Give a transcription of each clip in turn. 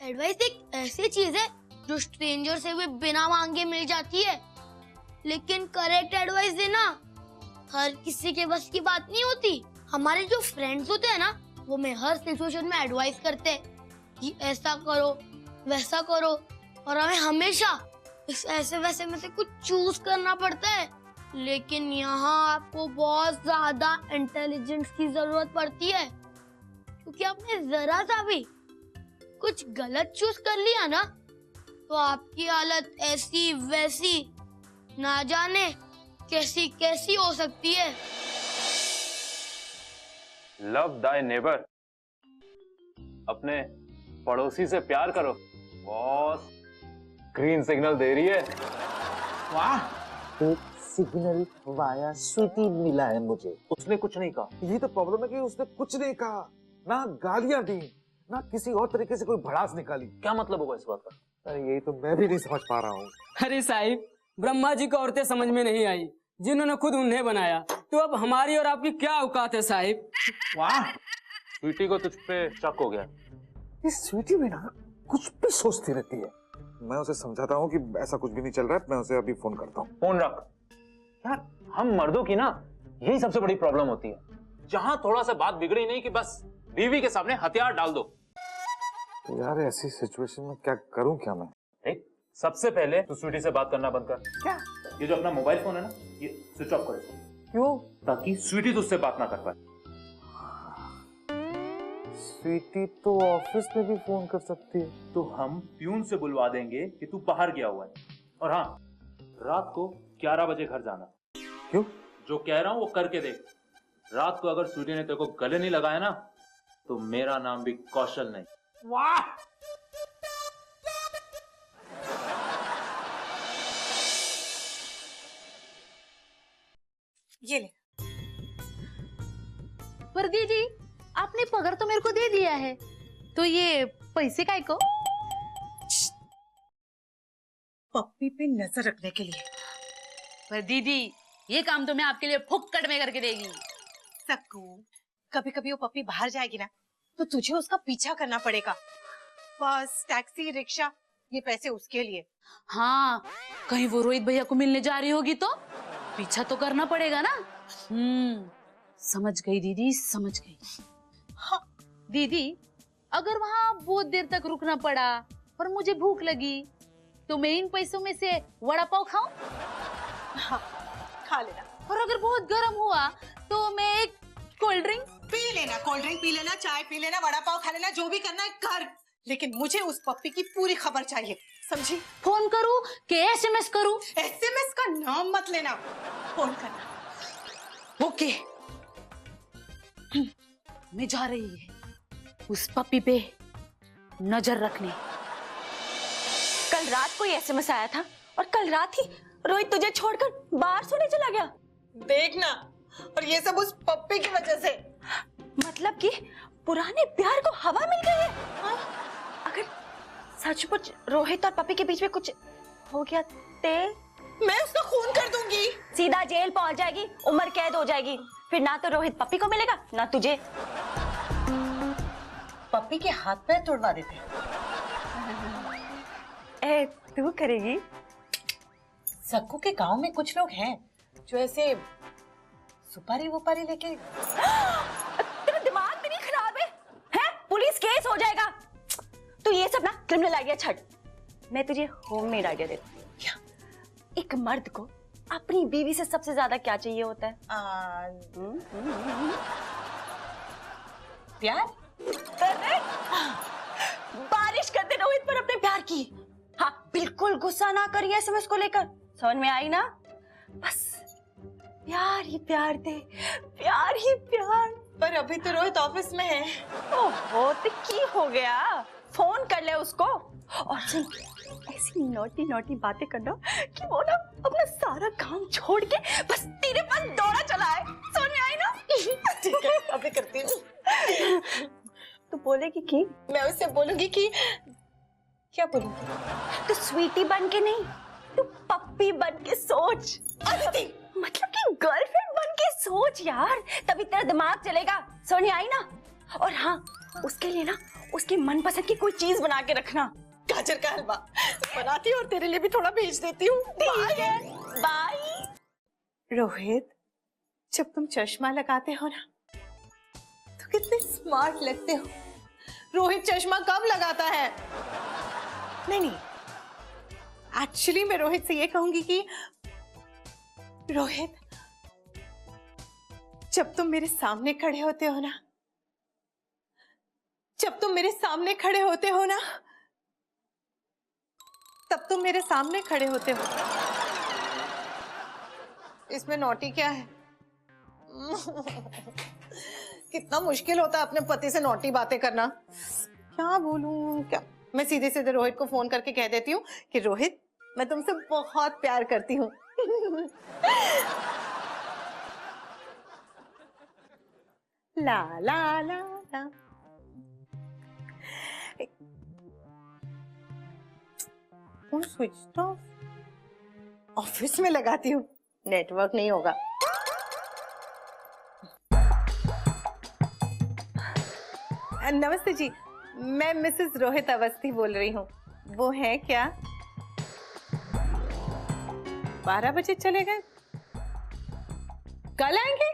Advice एक ऐसी चीज है जो स्ट्रेंजर से भी बिना मांगे मिल जाती है, लेकिन करेक्ट एडवाइस देना हर किसी के बस की बात नहीं होती। हमारे जो फ्रेंड्स होते हैं ना, वो हमें हर सिचुएशन में एडवाइस करते हैं कि ऐसा करो वैसा करो, और हमें हमेशा इस ऐसे वैसे में से कुछ चूज करना पड़ता है। लेकिन यहाँ आपको बहुत ज्यादा इंटेलिजेंस की जरूरत पड़ती है, क्योंकि आपने जरा सा भी कुछ गलत चूज कर लिया ना, तो आपकी हालत ऐसी वैसी ना जाने कैसी कैसी हो सकती है। लव दाई नेबर, अपने पड़ोसी से प्यार करो। बॉस ग्रीन सिग्नल दे रही है। वाह, एक सिग्नल वाया स्वीटी मिला है मुझे। उसने कुछ नहीं कहा। ये तो प्रॉब्लम है कि उसने कुछ नहीं कहा, ना गालियां दी, ना किसी और तरीके से कोई भड़ास निकाली। क्या मतलब होगा इस बात का? अरे यही तो मैं भी नहीं समझ पा रहा हूँ। अरे साहिब, ब्रह्मा जी को औरतें समझ में नहीं आई जिन्होंने खुद उन्हें बनाया, तो अब हमारी और आपकी क्या औकात है साहिब। वाह, स्वीटी को तुझ पे शक हो गया। इस स्वीटी भी ना कुछ भी सोचती रहती है। मैं उसे समझाता हूँ कि ऐसा कुछ भी नहीं चल रहा है, मैं उसे अभी फोन करता हूँ। फोन रख यार, हम मर्दों की ना यही सबसे बड़ी प्रॉब्लम होती है, जहां थोड़ा सा बात बिगड़ी नहीं कि बस बीवी के सामने हथियार डाल दो। तो यार ऐसी सिचुएशन में क्या करूँ क्या मैं? देख, सबसे पहले तू स्वीटी से बात करना बंद कर। क्या? ये जो अपना मोबाइल फोन है ना, ये स्विच ऑफ कर इसको। क्यों? ताकि स्वीटी तुझसे बात ना कर पाए। स्वीटी तो ऑफिस में भी फोन कर सकती है। तो हम प्यून से बुलवा देंगे कि तू बाहर गया हुआ है, और हाँ, रात को 11 बजे घर जाना। क्यों? जो कह रहा हूं वो करके देख। रात को अगर स्वीटी ने तेरे को गले नहीं लगाया ना, तो मेरा नाम भी कौशल नहीं। वाह, ये ले। पर दीदी, आपने पगार तो मेरे को दे दिया है, तो ये पैसे काय को? पप्पी पे नजर रखने के लिए। पर दीदी, ये काम तो मैं आपके लिए फुक्कड़ में करके देगी। सक्कू, कभी कभी वो पप्पी बाहर जाएगी ना, तो तुझे उसका पीछा करना पड़ेगा। बस, टैक्सी, रिक्शा, ये पैसे उसके लिए। हाँ, कहीं वो रोहित भैया को मिलने जा रही होगी तो पीछा तो करना पड़ेगा ना। समझ गई दीदी, समझ गई। हाँ। दीदी, अगर वहाँ बहुत देर तक रुकना पड़ा और मुझे भूख लगी, तो मैं इन पैसों में से वड़ा पाव खाऊं? हाँ, खा लेना। और अगर बहुत गर्म हुआ तो मैं एक कोल्ड ड्रिंक पी लेना, कोल्ड ड्रिंक पी लेना, चाय पी लेना, वड़ा पाव खा लेना, जो भी करना है कर। लेकिन मुझे उस पप्पी की पूरी खबर चाहिए, समझी? फोन करूं कि एसएमएस करूं? एसएमएस का नाम मत लेना, फोन करना। ओके, मैं जा रही है उस पप्पी पे नजर रखने। कल रात को ये एसएमएस आया था, और कल रात ही रोहित तुझे छोड़कर बाहर सोने चला गया। देखना, और ये सब उस पप्पी की वजह से। मतलब कि पुराने प्यार को हवा मिल गई है। हाँ? अगर सचमुच रोहित और पप्पी के बीच में कुछ हो गया तो मैं उसका खून कर दूंगी। सीधा जेल पहुंच जाएगी, उम्र कैद हो जाएगी। फिर ना तो रोहित पप्पी को मिलेगा, ना तुझे। पप्पी के हाथ पैर तोड़वा देते हैं। ए, तू करेगी? सक्कू के गांव में कुछ लोग हैं जो ऐसे सुपारी वुपारी लेके। तेरा दिमाग भी नहीं खराब है? हैं? पुलिस केस हो जाएगा। तू ये सब ना क्रिमिनल आइडिया छड़, मैं तुझे होममेड आइडिया देती हूँ। क्या? एक मर्द को अपनी बीवी से सबसे ज्यादा क्या चाहिए होता है? प्यार। बारिश कर दे रोहित पर अपने प्यार की। हाँ, बिल्कुल गुस्सा ना करिए एसएमएस को लेकर, समझ में आई ना? बस प्यार ही प्यार दे, प्यार ही प्यार। पर अभी तो रोहित ऑफिस में है। ओहो, तो की हो गया? फोन कर ले उसको, और सुन, ऐसी नोटी नोटी बातें करना कि वो ना अपना सारा काम छोड़ के बस तेरे पास दौड़ा चला है। समझ में आई ना? ठीक है, अभी करती हूँ। तू बोलेगी कि? मैं उससे बोलूंगी कि क्या बोलूंगी? तू स्वीटी बन के नहीं, तू पप्पी बन के सोच। अदिति, मतलब कि गर्लफ्रेंड बन के सोच यार, तभी तेरा दिमाग चलेगा। समझ आई ना? और हाँ, उसके लिए ना उसकी मनपसंद की कोई चीज बना के रखना। गाजर का हलवा बनाती हूँ और तेरे लिए भी थोड़ा भेज देती हूँ। ठीक है, बाय। रोहित, जब तुम चश्मा लगाते हो ना तो कितने स्मार्ट लगते हो। रोहित चश्मा कब लगाता है? नहीं, एक्चुअली मैं रोहित से ये कहूंगी कि रोहित, जब तुम मेरे सामने खड़े होते हो ना, तब तुम मेरे सामने खड़े होते हो। इसमें नॉटी क्या है? कितना मुश्किल होता है अपने पति से नॉटी बातें करना। क्या बोलूं क्या? मैं सीधे सीधे रोहित को फोन करके कह देती हूँ कि रोहित, मैं तुमसे बहुत प्यार करती हूँ। ला ला ला ला। Phone switch off. ऑफिस में लगाती हूँ, नेटवर्क नहीं होगा। नमस्ते जी, मैं मिसेस रोहित अवस्थी बोल रही हूँ। वो हैं क्या? 12 बजे चले गए, कल आएंगे?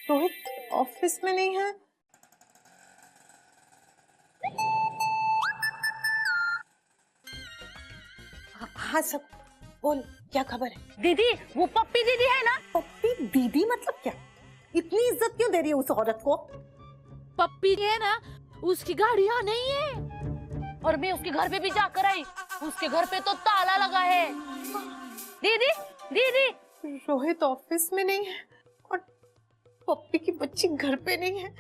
रोहित ऑफिस में नहीं है। हाँ सब बोल, क्या खबर है? दीदी, वो पप्पी दीदी है ना? पप्पी दीदी मतलब क्या? इतनी इज्जत क्यों दे रही है उस औरत को? पप्पी है ना, उसकी गाड़ी यहाँ नहीं है और मैं उसके घर पे भी जाकर आई, उसके घर पे तो ताला लगा है। दीदी दीदी, रोहित ऑफिस में नहीं है और पप्पी की बच्ची घर पे नहीं है।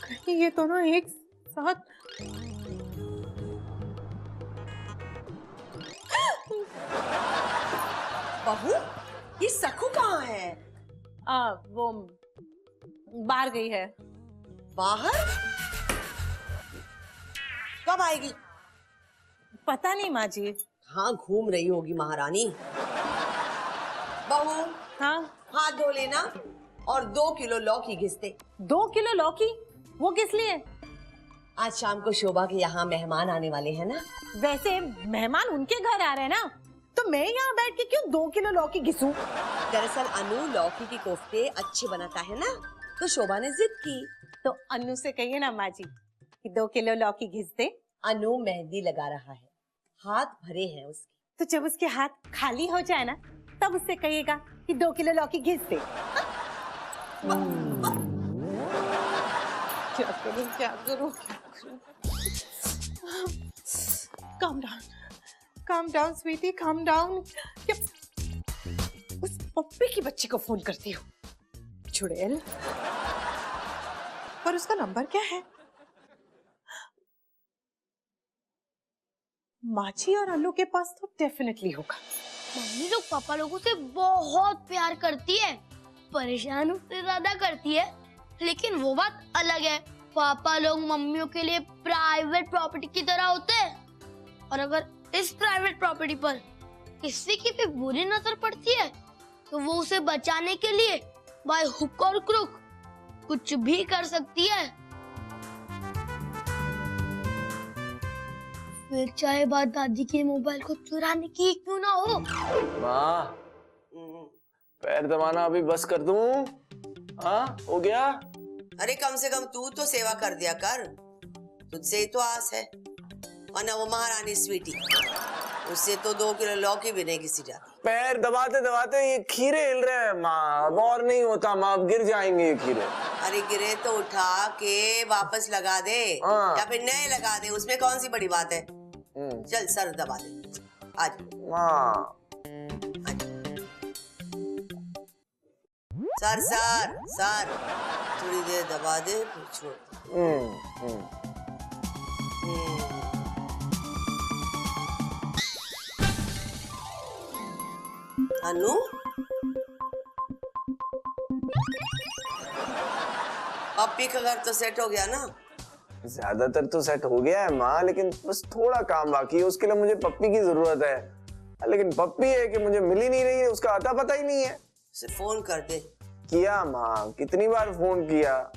कहीं ये दोनों एक साथ। बहू, ये सखू कहाँ है? वो बाहर गई है। बाहर? कब आएगी? पता नहीं माँ जी। हाँ, घूम रही होगी महारानी। बहू, हाँ, हाथ धो लेना और 2 किलो लौकी घिस दे। 2 किलो लौकी? वो किस लिए? आज शाम को शोभा के यहाँ मेहमान आने वाले हैं ना। वैसे मेहमान उनके घर आ रहे हैं ना, तो मैं यहाँ बैठ के क्यों 2 किलो लौकी घिसूं? दरअसल अनु लौकी की कोफ्ते अच्छे बनाता है ना, तो शोभा ने जिद की। तो अनु से कहिए ना माँ जी कि 2 किलो लौकी घिस दे। अनु मेहंदी लगा रहा है, हाथ भरे हैं उसके। तो जब उसके हाथ खाली हो जाए ना, तब उससे कहिएगा कि 2 किलो लौकी घिस दे। क्या करूं, क्या करूं, क्या करूं? Calm down, sweetie, calm down. उस पप्पी की बच्ची को फोन करती हूँ। चुड़ैल। और उसका नंबर क्या है? माची और अल्लू के पास तो डेफिनेटली होगा। मम्मी लोग पापा लोगों से बहुत प्यार करती है, परेशान उससे ज्यादा करती है, लेकिन वो बात अलग है। पापा लोग मम्मियों के लिए प्राइवेट प्रॉपर्टी की तरह होते हैं और अगर इस प्राइवेट प्रॉपर्टी पर किसी की भी बुरी नजर पड़ती है तो वो उसे बचाने के लिए बाय हुक और क्रुक कुछ भी कर सकती है। फिर चाहे बात दादी के मोबाइल को चुराने की क्यों ना हो। माँ, पैर दबाना अभी बस कर दूं? हाँ, हो गया? अरे कम से कम तू तो सेवा कर दिया कर, तुझसे ही तो आस है। और ना वो महारानी स्वीटी, उससे तो 2 किलो लौकी भी नहीं घिसी जाती। पैर दबाते दबाते ये खीरे हिल रहे हैं माँ, अब और नहीं होता माँ, अब गिर जाएंगे ये खीरे। अरे गिरे तो उठा के वापस लगा दे या फिर नए लगा दे, उसमें कौन सी बड़ी बात है। चल सर दबा दे आज। माँ, सर सर सर थोड़ी देर दबा दे फिर छोड़। अनु, पप्पी का घर तो सेट हो गया ना? ज्यादातर तो सेट हो गया है माँ, लेकिन बस थोड़ा काम बाकी है। उसके लिए मुझे पप्पी की जरूरत है, लेकिन पप्पी है कि मुझे मिल ही नहीं रही है, उसका अता पता ही नहीं है। उसे फोन कर दे, किया माँ, कितनी बार फोन किया,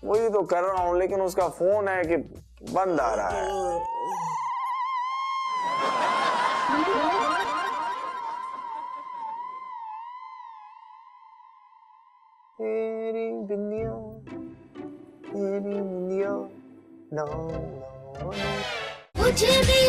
वही तो कर रहा हूँ, लेकिन उसका फोन है कि बंद आ रहा है। तेरी बिंदिया, तेरी बिंदिया, no, no, no. मुझे भी